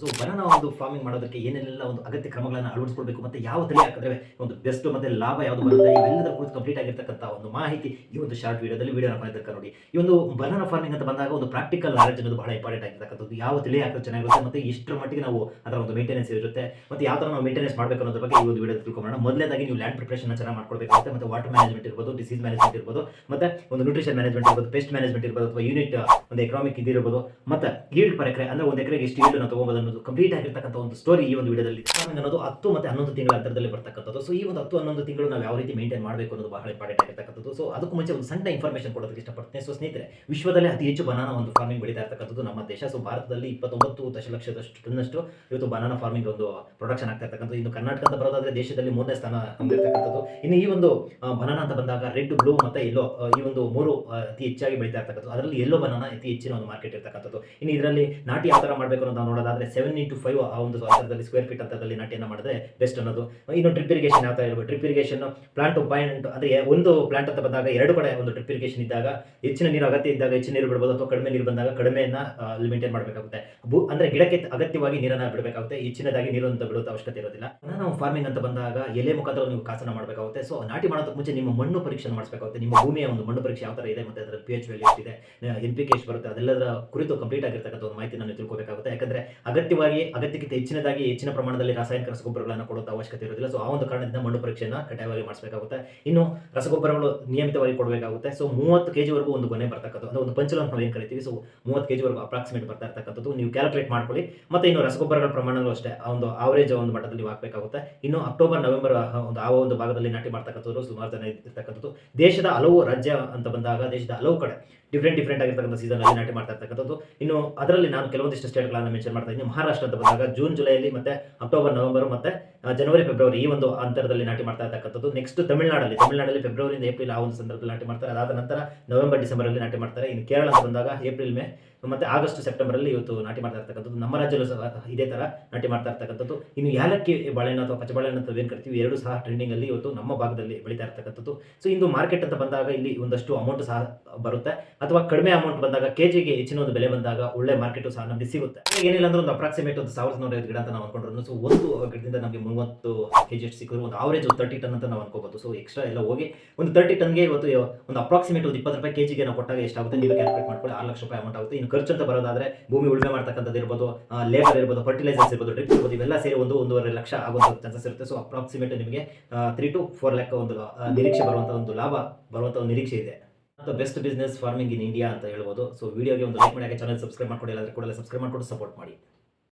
So banana ಒಂದು farming ಮಾಡೋದಕ್ಕೆ ಏನೆಲ್ಲ ಒಂದು ಅಗತ್ಯ ಕ್ರಮಗಳನ್ನು ಅಳವಡಿಸಿಕೊಳ್ಬೇಕು ಮತ್ತು ಯಾವ ತಳಿ ಹಾಕಿದ್ರೆ ಒಂದು ಬೆಸ್ಟ್ ಮತ್ತು ಲಾಭ ಯಾವುದು ಬರುತ್ತೆ ಇವೆಲ್ಲದರ ಕುರಿತು ಕಂಪ್ಲೀಟ್ ಆಗಿರ್ತಕ್ಕಂಥ ಒಂದು ಮಾಹಿತಿ ಈ ಒಂದು ಶಾರ್ಟ್ ವಿಡಿಯೋದಲ್ಲಿ ವಿಡಿಯೋನ ಕೊನೆತನಕ ನೋಡಿ. ಈ ಒಂದು ಬನಾನಾ ಫಾರ್ಮಿಂಗ್ ಅಂತ ಬಂದಾಗ ಒಂದು ಪ್ರಾಕ್ಟಿಕಲ್ ನಾಲೆಜ್ ಅನ್ನೋದು ಬಹಳ ಇಂಪಾರ್ಟೆಂಟ್ ಆಗಿರ್ತಕ್ಕಂಥದ್ದು. ಯಾವ ತಳಿ ಹಾಕಿದ್ರೆ ಚೆನ್ನಾಗಿರುತ್ತೆ ಮತ್ತು ಎಷ್ಟರ ಮಟ್ಟಿಗೆ ನಾವು ಅದರ ಒಂದು ಮೇಂಟೆನೆನ್ಸ್ ಇರುತ್ತೆ ಮತ್ತು ಯಾವ ಥರ ನಾವು ಮೇಂಟೆನೆನ್ಸ್ ಮಾಡಬೇಕು ಅನ್ನೋದ್ರ ಬಗ್ಗೆ ಈ ಒಂದು ವಿಡಿಯೋ ತಿಳ್ಕೊಳ್ಳೋಣ. ಮೊದಲನೇದಾಗಿ ನೀವು ಲ್ಯಾಂಡ್ ಪ್ರಿಪರೇಷನ್ ಚೆನ್ನಾಗಿ ಮಾಡ್ಕೊಳ್ಬೇಕಾಗುತ್ತೆ ಮತ್ತು ವಾಟರ್ ಮ್ಯಾನೇಜ್ಮೆಂಟ್ ಇರ್ಬೋದು, ಡಿಸೀಸ್ ಮ್ಯಾನೇಜ್ಮೆಂಟ್ ಇರ್ಬೋದು, ಮತ್ತು ಒಂದು ನ್ಯೂಟ್ರಿಷನ್ ಮ್ಯಾನೇಜ್ಮೆಂಟ್ ಇರ್ಬೋದು, ಪೆಸ್ಟ್ ಮ್ಯಾನೇಜ್ಮೆಂಟ್ ಇರ್ಬೋದು, ಅಥವಾ ಯೂನಿಟ್ ಒಂದು ಎಕನಾಮಿಕ್ ಇದಿರ್ಬೋದು, ಮತ್ತು ಈಲ್ಡ್ ಪರ್ ಎಕರೆ ಅಂದರೆ ಒಂದು ಎಕರೆಗೆ ಎಷ್ಟು ಈಲ್ಡ್ ನಾವು ತಗೋಬೋದು ಅನ್ನೋದು ಕಂಪ್ಲೀಟ್ ಆಗಿರ್ತಕ್ಕಂಥ ಒಂದು ಸ್ಟೋರಿ ಈ ಒಂದು ವಿಡಿಯೋದಲ್ಲಿ. ಫಾರ್ಮಿಂಗ್ ಅನ್ನೋದು 10 ಮತ್ತು 11 ತಿಂಗಳ ಅಂತರದಲ್ಲಿ ಬರ್ತಕ್ಕಂಥದ್ದು. ಸೊ ಈ ಒಂದು 10 11 ತಿಂಗಳು ನಾವು ಯಾವ ರೀತಿ ಮೇಂಟೈನ್ ಮಾಡಬೇಕು ಅನ್ನೋದು ಬಹಳ ಇಂಪಾರ್ಟೆಂಟ್ ಆಗಿರ್ತಕ್ಕಂಥದ್ದು. ಸೊ ಅದಕ್ಕೂ ಮುಂಚೆ ಒಂದು ಸಣ್ಣ ಇನ್ಫಾರ್ಮೇಷನ್ ಕೊಡೋದಕ್ಕೆ ಇಷ್ಟಪಡ್ತೇನೆ. ಸೊ ಸ್ನೇಹಿತರೆ, ವಿಶ್ವದಲ್ಲಿ ಅತಿ ಹೆಚ್ಚು ಬನಾನಾ ಒಂದು ಫಾರ್ಮಿಂಗ್ ಬೆಳೀತಾ ಇರ್ತಕ್ಕಂಥದ್ದು ನಮ್ಮ ದೇಶ. ಸೊ ಭಾರತದಲ್ಲಿ 29 ದಶಲಕ್ಷದಷ್ಟು ಟನ್ನಷ್ಟು ಇವತ್ತು ಬನಾನಾ ಫಾರ್ಮಿಂಗ್ ಒಂದು ಪ್ರೊಡಕ್ಷನ್ ಆಗ್ತಾ ಇರ್ತಕ್ಕಂಥದ್ದು. ಇನ್ನು ಕರ್ನಾಟಕ ಅಂತ ಬರೋದಾದ್ರೆ ದೇಶದಲ್ಲಿ 3ನೇ ಸ್ಥಾನ ಹೊಂದಿರತಕ್ಕಂಥದ್ದು. ಇನ್ನು ಈ ಒಂದು ಬನಾನಾ ಅಂತ ಬಂದಾಗ ರೆಡ್, ಬ್ಲೂ ಮತ್ತು ಯೆಲ್ಲೋ ಈ ಒಂದು 3 ಅತಿ ಹೆಚ್ಚಾಗಿ ಬೆಳೀತಾ ಇರ್ತಕ್ಕಂಥದ್ದು. ಅದರಲ್ಲಿ ಯೆಲ್ಲೋ ಬನಾನಾ ಅತಿ ಹೆಚ್ಚಿನ ಒಂದು ಮಾರ್ಕೆಟ್ ಇರ್ತಕ್ಕಂಥದ್ದು. ಇನ್ನು ಇದರಲ್ಲಿ ನಾಟಿ ಯಾವ ಥರ ಮಾಡಬೇಕು ಅನ್ನೋದು ನಾವು ನೋಡೋದಾದ್ರೆ 7x5 ಆ ಒಂದು ಅಂತರದಲ್ಲಿ ಸ್ಕ್ವೇರ್ ಫೀಟ್ ಅಂತರದಲ್ಲಿ ನಾಟಿಯನ್ನು ಮಾಡಿದ್ರೆ ಬೆಸ್ಟ್ ಅನ್ನೋದು. ಇನ್ನು ಡ್ರಿಪ್ ಇರಿಗೇಷನ್ ಯಾವ ಥರ ಇರಬೇಕು, drip irrigation plant to point ಅಂದರೆ ಒಂದು ಪ್ಲಾಂಟ್ ಅಂತ ಬಂದಾಗ ಎರಡು ಕಡೆ ಒಂದು ಡ್ರಿಪ್ ಇರಿಗೇಷನ್ ಇದ್ದಾಗ ಹೆಚ್ಚಿನ ನೀರು ಅಗತ್ಯ ಇದ್ದಾಗ ಹೆಚ್ಚಿನ ನೀರು ಬಿಡ್ಬೋದು, ಅಥವಾ ಕಡಿಮೆ ನೀರು ಬಂದಾಗ ಕಡಿಮೆಯನ್ನು ಅಲ್ಲಿ ಮೇಂಟೈನ್ ಮಾಡಬೇಕಾಗುತ್ತೆ. ಅಂದರೆ ಗಿಡಕ್ಕೆ ಅಗತ್ಯವಾಗಿ ನೀರನ್ನು ಬಿಡಬೇಕಾಗುತ್ತೆ, ಹೆಚ್ಚಿನದಾಗಿ ನೀರು ಅಂತ ಬಿಡುವಂಥ ಅವಶ್ಯಕತೆ ಇರೋದಿಲ್ಲ. ನಾವು ಫಾರ್ಮಿಂಗ್ ಅಂತ ಬಂದಾಗ ಎಲೆ ಮುಖಾಂತರ ನೀವು ಕಾಸನ ಮಾಡಬೇಕಾಗುತ್ತೆ. ಸೊ ನಾಟಿ ಮಾಡೋದಕ್ಕೆ ಮುಂಚೆ ನಿಮ್ಮ ಮಣ್ಣು ಪರೀಕ್ಷೆ ಮಾಡಿಸಬೇಕಾಗುತ್ತೆ. ನಿಮ್ಮ ಭೂಮಿಯ ಒಂದು ಮಣ್ಣು ಪರೀಕ್ಷೆ ಯಾವ ಥರ ಇದೆ ಮತ್ತು ಅದರ pH ವ್ಯಾಲ್ಯೂ ಎಷ್ಟಿದೆ, NPK ಎಷ್ಟು ಬರುತ್ತೆ, ಅದೆಲ್ಲದರ ಕುರಿತು ಕಂಪ್ಲೀಟ್ ಆಗಿರ್ತಕ್ಕಂಥ ಒಂದು ಮಾಹಿತಿ ನಾನು ತಿಳ್ಕೋಬೇಕಾಗುತ್ತೆ. ಯಾಕಂದರೆ ಅಗತ್ಯಕ್ಕಿಂತ ಹೆಚ್ಚಿನದಾಗಿ ಹೆಚ್ಚಿನ ಪ್ರಮಾಣದಲ್ಲಿ ರಾಸಾಯನಿಕ ರಸಗೊಬ್ಬರಗಳನ್ನು ಕೊಡುವಂಥ ಅವಶ್ಯಕತೆ ಇರೋದಿಲ್ಲ. ಸೊ ಆ ಒಂದು ಕಾರಣದಿಂದ ಮಣ್ಣು ಪರೀಕ್ಷೆಯನ್ನು ಕಡ್ಡಾಯವಾಗಿ ಮಾಡಿಸಬೇಕಾಗುತ್ತೆ. ಇನ್ನು ರಸಗೊಬ್ಬರಗಳು ನಿಯಮಿತವಾಗಿ ಕೊಡಬೇಕಾಗುತ್ತೆ. ಸೊ 30 kg ವರೆಗೂ ಒಂದು ಗೊನೆ ಬರ್ತಕ್ಕಂಥದ್ದು, ಅಂದರೆ ಒಂದು ಪಂಚಲು ಅಂತ ನಾವು ಏನು ಕರಿತೀವಿ. ಸೊ 30 kg ವರೆಗೂ ಅಪ್ರಾಕ್ಸಿಮೇಟ್ ಬರ್ತಾ ಇರ್ತಕ್ಕಂಥದ್ದು ನೀವು ಕ್ಯಾಲ್ಕುಲೇಟ್ ಮಾಡ್ಕೊಳ್ಳಿ. ಮತ್ತು ಇನ್ನು ರಸಗೊಬ್ಬರಗಳ ಪ್ರಮಾಣಗಳು ಅಷ್ಟೇ ಆ ಒಂದು ಆವರೇಜ್ ಒಂದು ಮಟ್ಟದಲ್ಲಿ ನೀವು ಹಾಕಬೇಕಾಗುತ್ತೆ. ಇನ್ನು ಅಕ್ಟೋಬರ್ ನವೆಂಬರ್ ಒಂದು ಆ ಒಂದು ಭಾಗದಲ್ಲಿ ನಾಟಿ ಮಾಡ್ತಕ್ಕಂಥದ್ದು ಸುಮಾರು ಜನ ಇರ್ತಕ್ಕಂಥದ್ದು. ದೇಶದ ಹಲವು ರಾಜ್ಯ ಅಂತ ಬಂದಾಗ ದೇಶದ ಹಲವು ಕಡೆ ಡಿಫ್ರೆಂಟ್ ಆಗಿರ್ತಕ್ಕಂಥ ಸೀಸನಲ್ಲಿ ನಾಟಿ ಮಾಡ್ತಾ ಇರ್ತಕ್ಕಂಥದ್ದು. ಇನ್ನು ಅದರಲ್ಲಿ ನಾನು ಕೆಲವೊಂದಿಷ್ಟು ಸ್ಟೇಟ್ಗಳನ್ನು ಮೆನ್ಷನ್ ಮಾಡ್ತಾ ಇದ್ದೀನಿ. ಮಹಾರಾಷ್ಟ್ರ ಅಂತ ಬಂದಾಗ ಜೂನ್ ಜುಲೈಯಲ್ಲಿ, ಮತ್ತು ಅಕ್ಟೋಬರ್ ನವೆಂಬರ್, ಮತ್ತು ಜನವರಿ ಫೆಬ್ರವರಿ ಈ ಒಂದು ಅಂತರದಲ್ಲಿ ನಾಟಿ ಮಾಡ್ತಾ ಇರ್ತಕ್ಕಂಥದ್ದು. ನೆಕ್ಸ್ಟ್ ತಮಿಳುನಾಡಲ್ಲಿ ಫೆಬ್ರವರಿಯಿಂದ ಏಪ್ರಿಲ್ ಆ ಒಂದು ಸಂದರ್ಭದಲ್ಲಿ ನಾಟಿ ಮಾಡ್ತಾರೆ. ಅದಾದ ನಂತರ ನವೆಂಬರ್ ಡಿಸೆಂಬರಲ್ಲಿ ನಾಟಿ ಮಾಡ್ತಾರೆ. ಇನ್ನು ಕೇರಳ ಅಂತ ಬಂದಾಗ ಏಪ್ರಿಲ್ ಮೇ ಮತ್ತು ಆಗಸ್ಟ್ ಸೆಪ್ಟೆಂಬರಲ್ಲಿ ಇವತ್ತು ನಾಟಿ ಮಾಡ್ತಾ ಇರ್ತಕ್ಕಂಥದ್ದು. ನಮ್ಮ ರಾಜ್ಯದಲ್ಲೂ ಸಹ ಇದೇ ಥರ ನಾಟಿ ಮಾಡ್ತಾ ಇರ್ತಕ್ಕಂಥದ್ದು. ಇನ್ನು ಯಾಲಕ್ಕಿ ಬಾಳೆಹಣ್ಣು ಅಥವಾ ಕಚ್ಚ ಬಾಳೆಹಣ್ಣು ಅಂತ ಏನು ಕರಿತೀವಿ, ಎರಡು ಸಹ ಟ್ರೆಂಡಿಂಗಲ್ಲಿ ಇವತ್ತು ನಮ್ಮ ಭಾಗದಲ್ಲಿ ಬೆಳೀತಾ ಇರ್ತಕ್ಕಂಥದ್ದು. ಸೊ ಇಂದು ಮಾರ್ಕೆಟ್ ಅಂತ ಬಂದಾಗ ಇಲ್ಲಿ ಒಂದಷ್ಟು ಅಮೌಂಟ್ ಸಹ ಬರುತ್ತೆ, ಅಥವಾ ಕಡಿಮೆ ಅಮೌಂಟ್ ಬಂದಾಗ ಕೆಜಿಗೆ ಹೆಚ್ಚಿನ ಒಂದು ಬೆಲೆ ಬಂದಾಗ ಒಳ್ಳೆ ಮಾರ್ಕೆಟು ಸಹ ನಮಗೆ ಸಿಗುತ್ತೆ. ಏನಿಲ್ಲ ಅಂದ್ರೆ ಒಂದು ಅಪ್ರಾಕ್ಸಿಮೇಟ್ ಒಂದು 1150 ಗಿಡ ಅಂತ ನಾವು ಅನ್ಕೊಂಡ್ರು. ಸೊ ಒಂದು ಗಿಡದಿಂದ ನಮಗೆ 30 kg ಸಿಕ್ಕಿದ್ರು ಒಂದು ಆವರೇಜ್ 30 ಟನ್ ಅಂತ ನಾವು ಅನ್ಕೋಬಹುದು. ಸೊ ಎಕ್ಸ್ಟ್ರಾ ಎಲ್ಲ ಹೋಗಿ ಒಂದು 30 ಟನ್ಗೆ ಇವತ್ತು ಒಂದು ಅಪ್ರಾಕ್ಸಿಮೇಟ್ ಒಂದು 20 ರೂಪಾಯಿ ಕೆಜಿಗೆ ನಾವು ಕೊಟ್ಟಾಗ ಎಷ್ಟಾಗುತ್ತೆ ನೀವು ಕ್ಯಾಲ್ಕುಲೇಟ್ ಮಾಡ್ಕೊಳ್ಳಿ. 6 ಲಕ್ಷ ರೂಪಾಯಿ ಅಮೌಂಟ್ ಆಗುತ್ತೆ. ಇನ್ನು ಖರ್ಚು ಅಂತ ಬರೋದಾದ್ರೆ ಭೂಮಿ ಉಳುಮೆ ಮಾಡ್ತಕ್ಕಂಥದ್ದು ಇರ್ಬೋದು, ಲೇಬರ್ ಇರ್ಬೋದು, ಫರ್ಟಿಲೈಸರ್ಸ್ ಇರ್ಬೋದು, ಡ್ರಿಪ್ ಇರ್ಬೋದು, ಇವೆಲ್ಲ ಸೇರಿ 1-1.5 ಲಕ್ಷ ಆಗುವಂಥ ಚಾನ್ಸಸ್ ಇರುತ್ತೆ. ಸೊ ಅಪ್ರಾಕ್ಸಿಮೇಟ್ ನಿಮಗೆ 3 to 4 ಲಕ್ಷ ಒಂದು ನಿರೀಕ್ಷೆ ಬರುವಂಥ ಒಂದು ಲಾಭ ಬರುವಂಥ ಒಂದು ನಿರೀಕ್ಷೆ ಇದೆ. ಅಥವಾ best business farming in India ಅಂತ ಹೇಳ್ಬೋದು. ಸೊ ವಿಡಿಯೋಗೆ ಒಂದು ಲೈಕ್ ಮಾಡಿ, ಹಾಗೆ ಚಾನಲ್ ಸಬ್ಸ್ಕ್ರೈಬ್ ಮಾಡ್ಕೊಳ್ಳಿ, ಇಲ್ಲಾಂದ್ರೆ ಕೂಡಲೇ ಸಬ್ಸ್ಕ್ರೈಬ್ ಮಾಡಿಕೊಂಡು ಸಪೋರ್ಟ್ ಮಾಡಿ.